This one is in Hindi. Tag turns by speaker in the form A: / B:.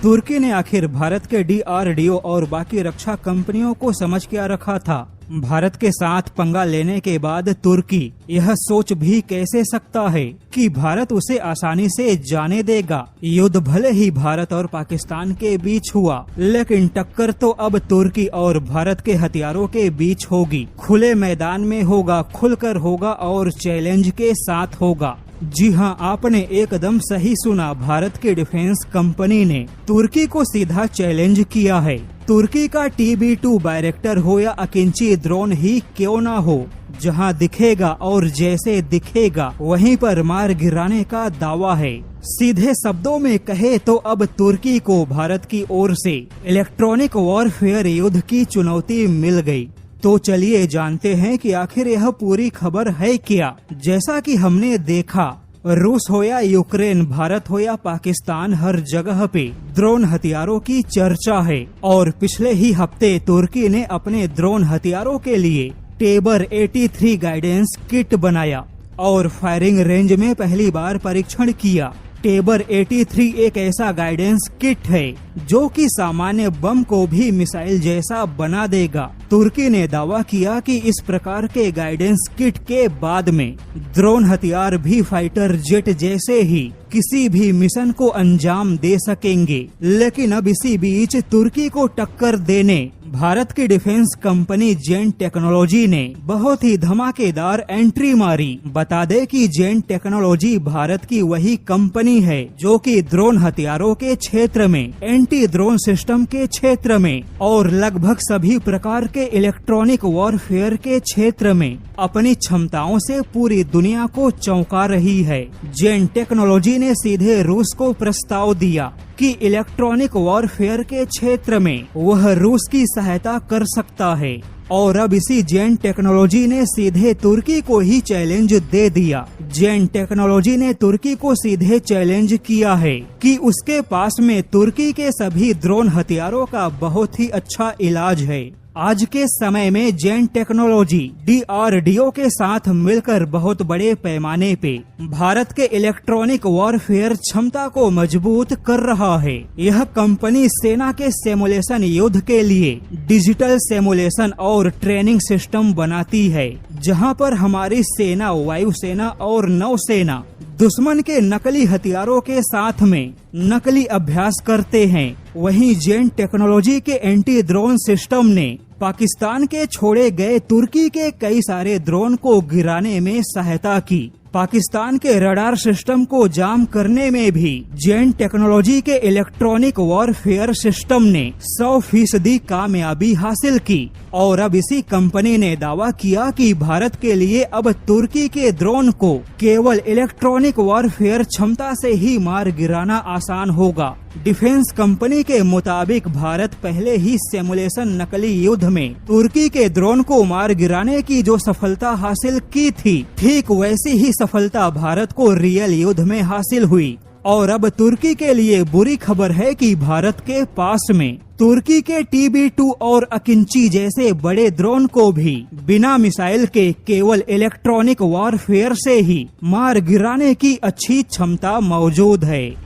A: तुर्की ने आखिर भारत के DRDO और बाकी रक्षा कंपनियों को समझ क्या रखा था। भारत के साथ पंगा लेने के बाद तुर्की यह सोच भी कैसे सकता है कि भारत उसे आसानी से जाने देगा। युद्ध भले ही भारत और पाकिस्तान के बीच हुआ, लेकिन टक्कर तो अब तुर्की और भारत के हथियारों के बीच होगी। खुले मैदान में होगा, खुलकर होगा और चैलेंज के साथ होगा। जी हां, आपने एकदम सही सुना। भारत की डिफेंस कंपनी ने तुर्की को सीधा चैलेंज किया है। तुर्की का TB2 बैरेक्टर हो या अकिंची ड्रोन ही क्यों ना हो, जहां दिखेगा और जैसे दिखेगा वहीं पर मार गिराने का दावा है। सीधे शब्दों में कहे तो अब तुर्की को भारत की ओर से इलेक्ट्रॉनिक वॉरफेयर युद्ध की चुनौती मिल गई। तो चलिए जानते हैं कि आखिर यह पूरी खबर है क्या। जैसा कि हमने देखा, रूस हो या यूक्रेन, भारत हो या पाकिस्तान, हर जगह पे ड्रोन हथियारों की चर्चा है। और पिछले ही हफ्ते तुर्की ने अपने ड्रोन हथियारों के लिए टेबर 83 गाइडेंस किट बनाया और फायरिंग रेंज में पहली बार परीक्षण किया। टेबर 83 एक ऐसा गाइडेंस किट है जो कि सामान्य बम को भी मिसाइल जैसा बना देगा। तुर्की ने दावा किया कि इस प्रकार के गाइडेंस किट के बाद में ड्रोन हथियार भी फाइटर जेट जैसे ही किसी भी मिशन को अंजाम दे सकेंगे। लेकिन अब इसी बीच तुर्की को टक्कर देने भारत की डिफेंस कंपनी जेन टेक्नोलॉजी ने बहुत ही धमाकेदार एंट्री मारी। बता दे कि जेन टेक्नोलॉजी भारत की वही कंपनी है जो कि ड्रोन हथियारों के क्षेत्र में, एंटी ड्रोन सिस्टम के क्षेत्र में और लगभग सभी प्रकार के इलेक्ट्रॉनिक वॉरफेयर के क्षेत्र में अपनी क्षमताओं से पूरी दुनिया को चौंका रही है। जेन टेक्नोलॉजी ने सीधे रूस को प्रस्ताव दिया कि इलेक्ट्रॉनिक वॉरफेयर के क्षेत्र में वह रूस की सहायता कर सकता है। और अब इसी जेन टेक्नोलॉजी ने सीधे तुर्की को ही चैलेंज दे दिया। जेन टेक्नोलॉजी ने तुर्की को सीधे चैलेंज किया है कि उसके पास में तुर्की के सभी ड्रोन हथियारों का बहुत ही अच्छा इलाज है। आज के समय में जेन टेक्नोलॉजी DRDO के साथ मिलकर बहुत बड़े पैमाने पे भारत के इलेक्ट्रॉनिक वॉरफेयर क्षमता को मजबूत कर रहा है। यह कंपनी सेना के सिमुलेशन युद्ध के लिए डिजिटल सिमुलेशन और ट्रेनिंग सिस्टम बनाती है, जहां पर हमारी सेना, वायुसेना और नौसेना दुश्मन के नकली हथियारों के साथ में नकली अभ्यास करते हैं। वहीं जेन टेक्नोलॉजी के एंटी ड्रोन सिस्टम ने पाकिस्तान के छोड़े गए तुर्की के कई सारे ड्रोन को गिराने में सहायता की। पाकिस्तान के रडार सिस्टम को जाम करने में भी जेन टेक्नोलॉजी के इलेक्ट्रॉनिक वॉरफेयर सिस्टम ने 100% कामयाबी हासिल की। और अब इसी कंपनी ने दावा किया कि भारत के लिए अब तुर्की के ड्रोन को केवल इलेक्ट्रॉनिक वॉरफेयर क्षमता से ही मार गिराना आसान होगा। डिफेंस कंपनी के मुताबिक भारत पहले ही सिमुलेशन नकली युद्ध में तुर्की के ड्रोन को मार गिराने की जो सफलता हासिल की थी, ठीक वैसी ही सफलता भारत को रियल युद्ध में हासिल हुई। और अब तुर्की के लिए बुरी खबर है कि भारत के पास में तुर्की के TB2 और अकिंची जैसे बड़े ड्रोन को भी बिना मिसाइल के केवल इलेक्ट्रॉनिक वॉरफेयर से ही मार गिराने की अच्छी क्षमता मौजूद है।